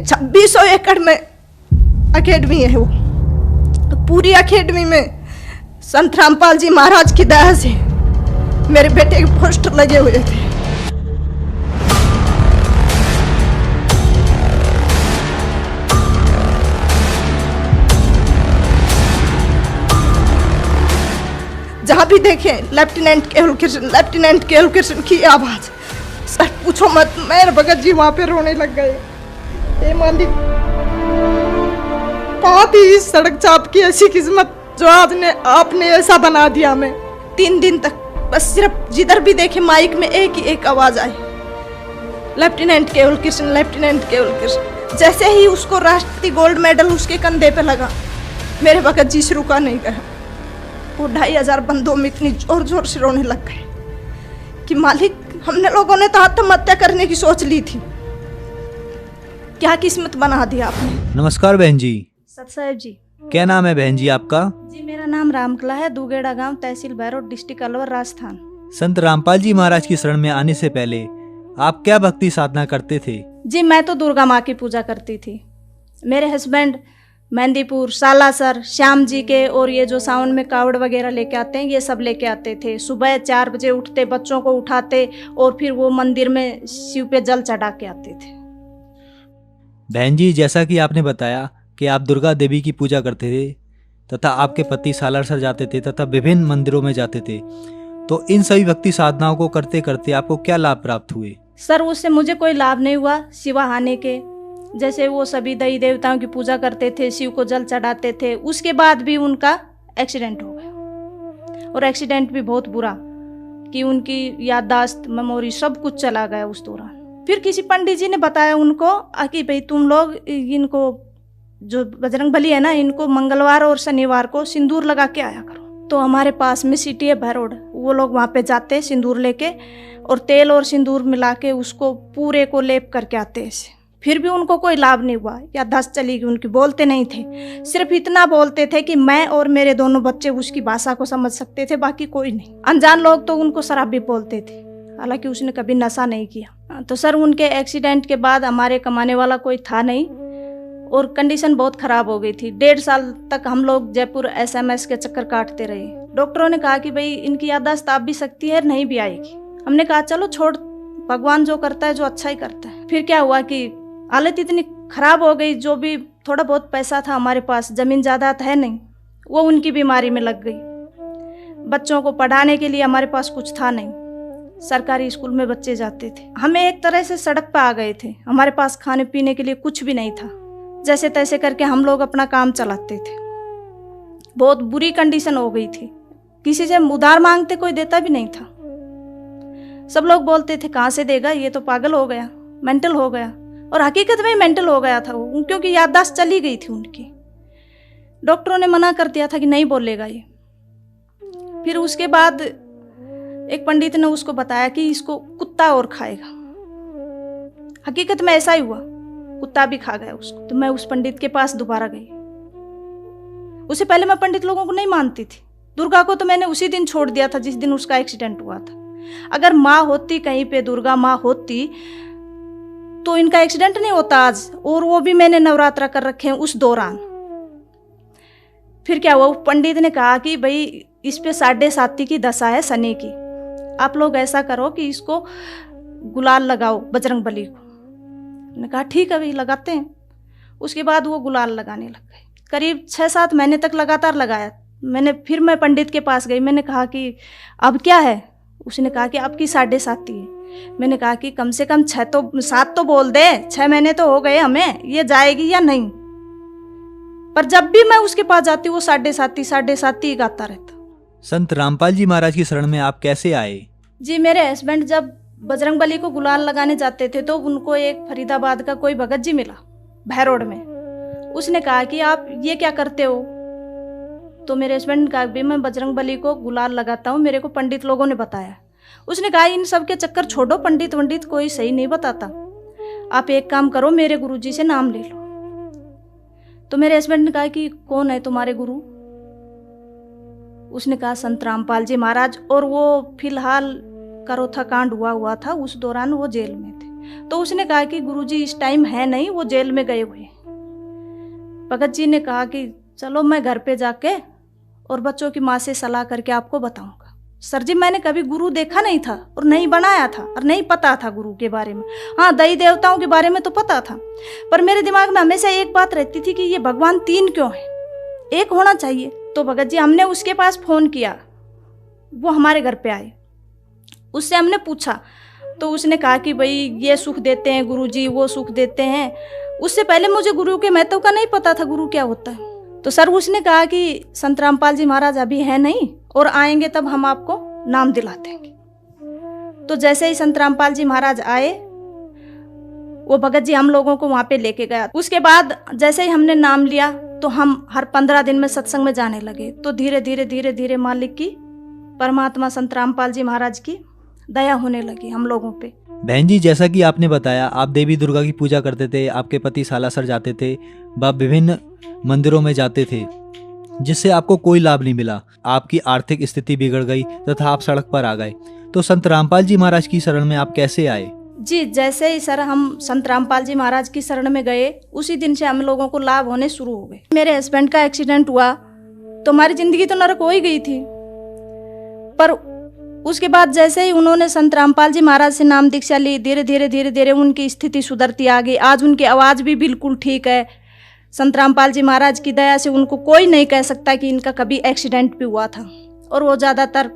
2600 एकड़ में अकेडमी है वो। पूरी अकेडमी में संत रामपाल जी महाराज की दया से मेरे बेटे के पोस्टर लगे हुए थे। जहाँ भी देखें लेफ्टिनेंट केवल कृष्ण की आवाज। सर पूछो मत, मेरे भगत जी वहां पे रोने लग गए। ये मालिक बहुत ही सड़क चाप की ऐसी किस्मत जो आज ने आपने ऐसा बना दिया। हमें 3 दिन तक बस सिर्फ जिधर भी देखे माइक में एक ही एक आवाज आई, लेफ्टिनेंट केवल कृष्ण। जैसे ही उसको राष्ट्रपति गोल्ड मेडल उसके कंधे पे लगा, मेरे भगत जी से रुका नहीं गया। वो 2500 बंदों में इतनी जोर जोर से रोने लग गए कि मालिक हमने लोगों ने तो आत्महत्या करने की सोच ली थी, क्या किस्मत बना दिया आपने। नमस्कार बहन जी। सत साहेब जी। क्या नाम है बहन जी आपका? जी मेरा नाम रामकला है, दुगेड़ा गांव, तहसील भैरोड, डिस्ट्रिक्ट अलवर, राजस्थान। संत रामपाल जी महाराज की शरण में आने से पहले आप क्या भक्ति साधना करते थे? जी मैं तो दुर्गा माँ की पूजा करती थी। मेरे हस्बैंड मेहंदीपुर, सालासर, श्याम जी के और ये जो सावन में कावड़ वगैरह लेके आते हैं, ये सब लेके आते थे। सुबह 4 बजे उठते, बच्चों को उठाते और फिर वो मंदिर में शिव पे जल चढ़ा के आते थे। बहन जी, जैसा कि आपने बताया कि आप दुर्गा देवी की पूजा करते थे तथा आपके पति सालासर जाते थे तथा विभिन्न मंदिरों में जाते थे, तो इन सभी भक्ति साधनाओं को करते करते आपको क्या लाभ प्राप्त हुए? सर उससे मुझे कोई लाभ नहीं हुआ सिवा हानि के। जैसे वो सभी देवी देवताओं की पूजा करते थे, शिव को जल चढ़ाते थे, उसके बाद भी उनका एक्सीडेंट हो गया। और एक्सीडेंट भी बहुत बुरा कि उनकी याददाश्त, मेमोरी सब कुछ चला गया उस दौरान। फिर किसी पंडित जी ने बताया उनको कि भाई तुम लोग इनको जो बजरंग बली है ना, इनको मंगलवार और शनिवार को सिंदूर लगा के आया करो। तो हमारे पास में सिटी है भैरोड, वो लोग वहाँ पे जाते सिंदूर लेके और तेल और सिंदूर मिला के उसको पूरे को लेप करके आते ऐसे। फिर भी उनको कोई लाभ नहीं हुआ, याददाश्त चली गई उनकी, बोलते नहीं थे। सिर्फ इतना बोलते थे कि मैं और मेरे दोनों बच्चे उसकी भाषा को समझ सकते थे, बाकी कोई नहीं। अनजान लोग तो उनको शराबी बोलते थे, हालांकि उसने कभी नशा नहीं किया। तो सर उनके एक्सीडेंट के बाद हमारे कमाने वाला कोई था नहीं और कंडीशन बहुत ख़राब हो गई थी। 1.5 साल तक हम लोग जयपुर SMS के चक्कर काटते रहे। डॉक्टरों ने कहा कि भाई इनकी याददाश्त आप भी सकती है, नहीं भी आएगी। हमने कहा चलो छोड़, भगवान जो करता है जो अच्छा ही करता है। फिर क्या हुआ कि हालत इतनी ख़राब हो गई, जो भी थोड़ा बहुत पैसा था हमारे पास, ज़मीन जायदाद है नहीं, वो उनकी बीमारी में लग गई। बच्चों को पढ़ाने के लिए हमारे पास कुछ था नहीं, सरकारी स्कूल में बच्चे जाते थे। हमें एक तरह से सड़क पर आ गए थे, हमारे पास खाने पीने के लिए कुछ भी नहीं था। जैसे तैसे करके हम लोग अपना काम चलाते थे। बहुत बुरी कंडीशन हो गई थी, किसी से उधार मांगते कोई देता भी नहीं था। सब लोग बोलते थे कहाँ से देगा, ये तो पागल हो गया, मेंटल हो गया। और हकीकत में मेंटल हो गया था वो, क्योंकि याददाश्त चली गई थी उनकी। डॉक्टरों ने मना कर दिया था कि नहीं बोलेगा ये। फिर उसके बाद एक पंडित ने उसको बताया कि इसको कुत्ता और खाएगा। हकीकत में ऐसा ही हुआ, कुत्ता भी खा गया उसको। तो मैं उस पंडित के पास दोबारा गई। उससे पहले मैं पंडित लोगों को नहीं मानती थी। दुर्गा को तो मैंने उसी दिन छोड़ दिया था जिस दिन उसका एक्सीडेंट हुआ था। अगर माँ होती कहीं पे, दुर्गा माँ होती, तो इनका एक्सीडेंट नहीं होता आज। और वो भी मैंने नवरात्रा कर रखे हैं उस दौरान। फिर क्या हुआ, पंडित ने कहा कि भाई इस पे 7.5 की दशा है शनि की, आप लोग ऐसा करो कि इसको गुलाल लगाओ बजरंग बली को। मैंने कहा ठीक है भाई लगाते हैं। उसके बाद वो गुलाल लगाने लग गए। करीब 6-7 महीने तक लगातार लगाया। फिर मैं पंडित के पास गई, मैंने कहा कि अब क्या है? उसने कहा कि आपकी 7.5 है। मैंने कहा कि कम से कम 7 तो बोल दे, 6 महीने तो हो गए हमें, ये जाएगी या नहीं? पर जब भी मैं उसके पास जाती वो 7.5 ही गाता रहता। संत रामपाल जी महाराज की शरण में आप कैसे आए? जी मेरे हस्बैंड जब बजरंग बली को गुलाल लगाने जाते थे तो उनको एक फरीदाबाद का कोई भगत जी मिला भैरोड में। उसने कहा कि आप ये क्या करते हो? तो मेरे हस्बैंड ने कहा भी मैं बजरंग बली को गुलाल लगाता हूँ, मेरे को पंडित लोगों ने बताया। उसने कहा इन सब के चक्कर छोड़ो, पंडित वंडित कोई सही नहीं बताता, आप एक काम करो मेरे गुरुजी से नाम ले लो। तो मेरे हस्बैंड ने कहा कि कौन है तुम्हारे गुरु? उसने कहा संत रामपाल जी महाराज। और वो फिलहाल करोथा कांड हुआ था, उस दौरान वो जेल में थे। तो उसने कहा कि गुरुजी इस टाइम है नहीं, वो जेल में गए हुए। भगत जी ने कहा कि चलो मैं घर पे जाके और बच्चों की माँ से सलाह करके आपको बताऊंगा। सर जी मैंने कभी गुरु देखा नहीं था और नहीं बनाया था और नहीं पता था गुरु के बारे में। हाँ, देवी देवताओं के बारे में तो पता था, पर मेरे दिमाग में हमेशा एक बात रहती थी कि ये भगवान 3 क्यों है, एक होना चाहिए। तो भगत जी हमने उसके पास फ़ोन किया, वो हमारे घर पे आए, उससे हमने पूछा तो उसने कहा कि भाई ये सुख देते हैं गुरुजी, वो सुख देते हैं। उससे पहले मुझे गुरु के महत्व का नहीं पता था, गुरु क्या होता है। तो सर उसने कहा कि संत रामपाल जी महाराज अभी है नहीं और आएंगे तब हम आपको नाम दिला देंगे। तो जैसे ही संत रामपाल जी महाराज आए, वो भगत जी हम लोगों को वहाँ पे लेके गया। उसके बाद जैसे ही हमने नाम लिया तो हम हर 15 दिन में सत्संग में जाने लगे। तो धीरे धीरे धीरे धीरे मालिक की, परमात्मा संत रामपाल जी महाराज की दया होने लगी हम लोगों पे। बहन जी, जैसा कि आपने बताया आप देवी दुर्गा की पूजा करते थे, आपके पति सालासर जाते थे, आप विभिन्न मंदिरों में जाते थे, जिससे आपको कोई लाभ नहीं मिला। आपकी आर्थिक स्थिति बिगड़ गई तथा आप सड़क पर आ गए। तो संत रामपाल जी महाराज की शरण में आप कैसे आए? जी, जैसे ही सर हम संत रामपाल जी महाराज की शरण में गए, उसी दिन से हम लोगों को लाभ होने शुरू हो गए। मेरे हस्बैंड का एक्सीडेंट हुआ तो हमारी जिंदगी तो नरक हो ही गई थी, पर उसके बाद जैसे ही उन्होंने संत रामपाल जी महाराज से नाम दीक्षा ली, धीरे धीरे धीरे धीरे उनकी स्थिति सुधरती आ गई। आज उनकी आवाज़ भी बिल्कुल ठीक है। संत रामपाल जी महाराज की दया से उनको कोई नहीं कह सकता कि इनका कभी एक्सीडेंट भी हुआ था, और वो ज़्यादातर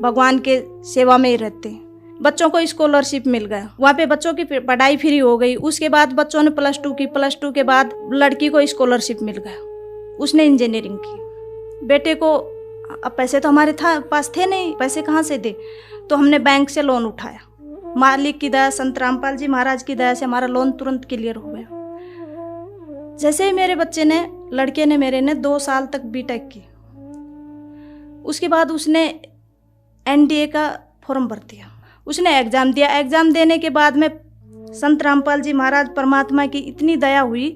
भगवान के सेवा में ही रहते हैं। बच्चों को स्कॉलरशिप मिल गया, वहाँ पे बच्चों की पढ़ाई फ्री हो गई। उसके बाद बच्चों ने +2 की, +2 के बाद लड़की को स्कॉलरशिप मिल गया, उसने इंजीनियरिंग की। बेटे को अब पैसे तो हमारे पास थे नहीं, पैसे कहाँ से दे, तो हमने बैंक से लोन उठाया। मालिक की दया, संत रामपाल जी महाराज की दया से हमारा लोन तुरंत क्लियर हो गया। जैसे ही मेरे बच्चे ने, लड़के ने मेरे ने 2 साल तक बीटेक की, उसके बाद उसने NDA का फॉर्म भर दिया, उसने एग्ज़ाम दिया। एग्ज़ाम देने के बाद में संत रामपाल जी महाराज परमात्मा की इतनी दया हुई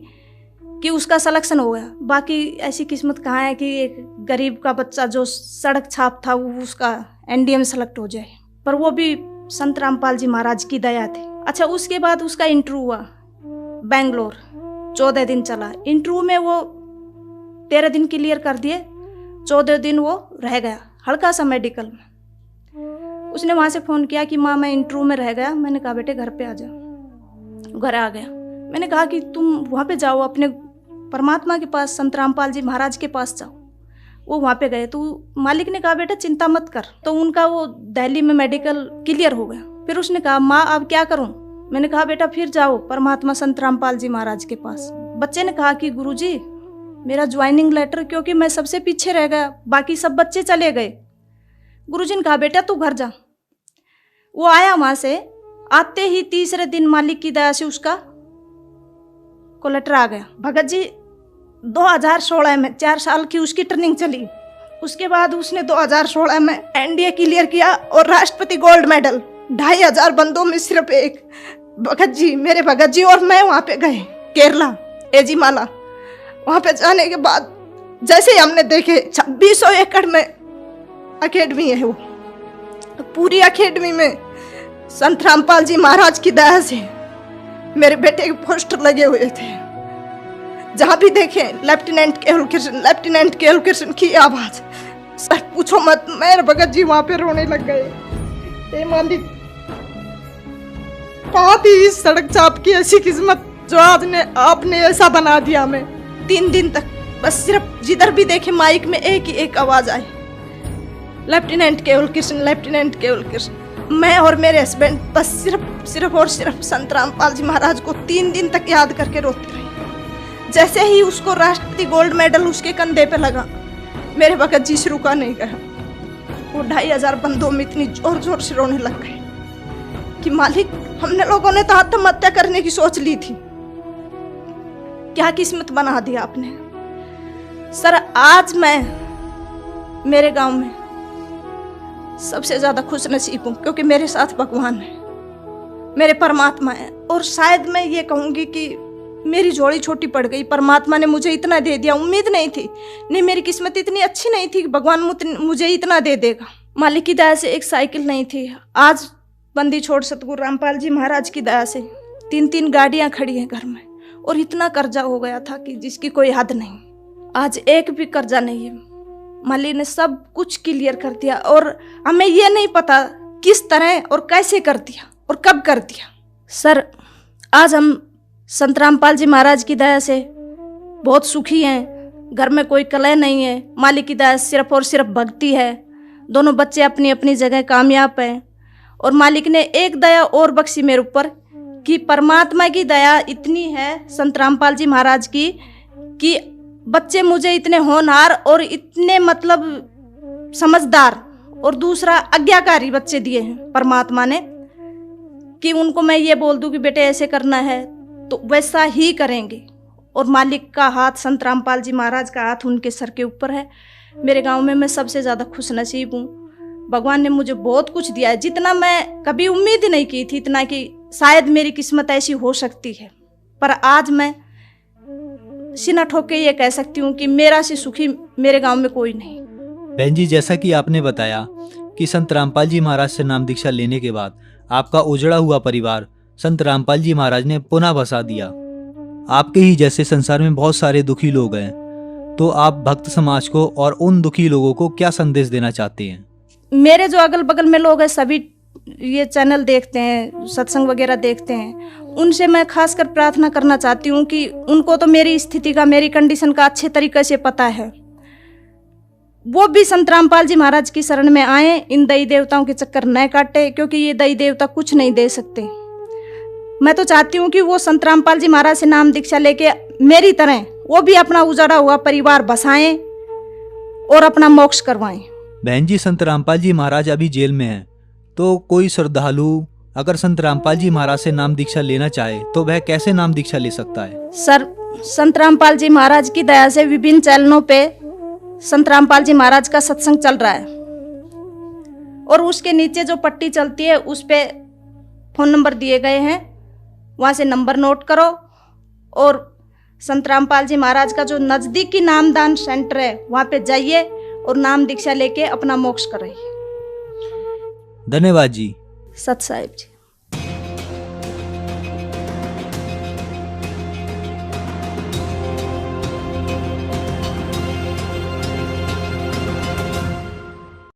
कि उसका सिलेक्शन हो गया। बाकी ऐसी किस्मत कहाँ है कि एक गरीब का बच्चा जो सड़क छाप था वो उसका NDA में सेलेक्ट हो जाए, पर वो भी संत रामपाल जी महाराज की दया थी। अच्छा, उसके बाद उसका इंटरव्यू हुआ बेंगलोर, 14 दिन चला। इंटरव्यू में वो 13 दिन क्लियर कर दिए, 14 दिन वो रह गया हल्का सा मेडिकल में। उसने वहाँ से फ़ोन किया कि माँ मैं इंटरव्यू में रह गया। मैंने कहा बेटे घर पे आ जाओ। घर आ गया। मैंने कहा कि तुम वहाँ पे जाओ, अपने परमात्मा के पास, संत रामपाल जी महाराज के पास जाओ। वो वहाँ पे गए तो मालिक ने कहा बेटा चिंता मत कर। तो उनका वो दिल्ली में मेडिकल क्लियर हो गया। फिर उसने कहा माँ अब क्या करूँ। मैंने कहा बेटा फिर जाओ परमात्मा संत रामपाल जी महाराज के पास। बच्चे ने कहा कि गुरुजी मेरा ज्वाइनिंग लेटर, क्योंकि मैं सबसे पीछे रह गया, बाकी सब बच्चे चले गए। गुरुजी ने कहा बेटा तू घर जा। वो आया वहाँ से, आते ही तीसरे दिन मालिक की दया से उसका को लेटर आ गया। भगत जी 2016 में 4 साल की उसकी ट्रेनिंग चली। उसके बाद उसने 2016 में NDA क्लियर किया और राष्ट्रपति गोल्ड मेडल। 2500 बंदों में सिर्फ एक भगत जी, मेरे भगत जी और मैं वहाँ पे गए केरला, एजीमाला। वहाँ पे जाने के बाद जैसे ही हमने देखे 2600 एकड़ में अकेडमी है, वो पूरी अकेडमी में संत रामपाल जी महाराज की दया से मेरे बेटे के पोस्टर लगे हुए थे। जहाँ भी देखे लेफ्टिनेंट केवल कृष्ण, लेफ्टिनेंट केवल कृष्ण की आवाज। सर पूछो मत, मेरे भगत जी वहाँ पे रोने लग गए। हे मालिक, कहाँ थी इस सड़क चाप की ऐसी किस्मत जो आज ने आपने ऐसा बना दिया हमें। 3 दिन तक बस सिर्फ जिधर भी देखे माइक में एक ही एक आवाज आई, लेफ्टिनेंट केवल कृष्ण, लेफ्टिनेंट केवल कृष्ण। मैं और मेरे हस्बैंड बस सिर्फ और सिर्फ संत रामपाल जी महाराज को 3 दिन तक याद करके रोते रहे। जैसे ही उसको राष्ट्रपति गोल्ड मेडल उसके कंधे पे लगा, मेरे भगत जी से रुका नहीं गया। वो 2500 बंदों में इतनी जोर जोर से रोने लग गए कि मालिक हमने लोगों ने तो आत्महत्या करने की सोच ली थी, क्या किस्मत बना दिया आपने। सर आज मैं मेरे गांव में सबसे ज्यादा खुश नसीब हूँ, क्योंकि मेरे साथ भगवान है, मेरे परमात्मा है। और शायद मैं ये कहूँगी कि मेरी झोली छोटी पड़ गई, परमात्मा ने मुझे इतना दे दिया। उम्मीद नहीं थी, नहीं मेरी किस्मत इतनी अच्छी नहीं थी कि भगवान मुझे इतना दे देगा। मालिक की दया से एक साइकिल नहीं थी, आज बंदी छोड़ सतगुरु रामपाल जी महाराज की दया से 3-3 गाड़ियां खड़ी हैं घर में, और इतना कर्जा हो गया था कि जिसकी कोई हद नहीं। आज एक भी कर्जा नहीं है। माली ने सब कुछ क्लियर कर दिया, और हमें ये नहीं पता किस तरह और कैसे कर दिया और कब कर दिया। सर, आज हम संत रामपाल जी महाराज की दया से बहुत सुखी हैं। घर में कोई कलह नहीं है। मालिक की दया सिर्फ और सिर्फ भक्ति है। दोनों बच्चे अपनी अपनी जगह कामयाब हैं, और मालिक ने एक दया और बख्शी मेरे ऊपर कि परमात्मा की दया इतनी है संत रामपाल जी महाराज की कि बच्चे मुझे इतने होनहार और इतने मतलब समझदार और दूसरा आज्ञाकारी बच्चे दिए हैं परमात्मा ने, कि उनको मैं ये बोल दूं कि बेटे ऐसे करना है तो वैसा ही करेंगे। और मालिक का हाथ, संत रामपाल जी महाराज का हाथ उनके सर के ऊपर है। मेरे गांव में मैं सबसे ज़्यादा खुश नसीब हूँ। भगवान ने मुझे बहुत कुछ दिया है, जितना मैं कभी उम्मीद ही नहीं की थी, इतना कि शायद मेरी किस्मत ऐसी हो सकती है। पर आज मैं सीना ठोक के ये कह सकती हूँ कि मेरा से सुखी मेरे गांव में कोई नहीं। बहन जी, जैसा कि आपने बताया कि संत रामपाल जी महाराज से नाम दीक्षा लेने के बाद आपका उजड़ा हुआ परिवार संत रामपाल जी महाराज ने पुनः बसा दिया। आपके ही जैसे संसार में बहुत सारे दुखी लोग हैं, तो आप भक्त समाज को और उन दुखी लोगों को क्या संदेश देना चाहते हैं? मेरे जो अगल बगल में लोग हैं, सभी ये चैनल देखते हैं, सत्संग वगैरह देखते हैं, उनसे मैं खासकर प्रार्थना करना चाहती हूँ कि उनको तो मेरी स्थिति का, मेरी कंडीशन का अच्छे तरीके से पता है। वो भी संत रामपाल जी महाराज की शरण में आए, इन दई देवताओं के चक्कर न काटे, क्योंकि ये दई देवता कुछ नहीं दे सकते। मैं तो चाहती हूँ कि वो संत रामपाल जी महाराज से नाम दीक्षा लेके मेरी तरह वो भी अपना उजाड़ा हुआ परिवार बसाएं और अपना मोक्ष करवाएं। बहन जी, संत रामपाल जी महाराज अभी जेल में हैं, तो कोई श्रद्धालु अगर संत रामपाल जी महाराज से नाम दीक्षा लेना चाहे तो वह कैसे नाम दीक्षा ले सकता है? सर, संत रामपाल जी महाराज की दया से विभिन्न चैनलों पे संत रामपाल जी महाराज का सत्संग चल रहा है, और उसके नीचे जो पट्टी चलती है उस पे फोन नंबर दिए गए हैं, वहाँ से नंबर नोट करो और संत रामपाल जी महाराज का जो नज़दीकी नामदान सेंटर है वहाँ पे जाइए और नाम दीक्षा लेके अपना मोक्ष कराइए। धन्यवाद जी। सत साहिब जी।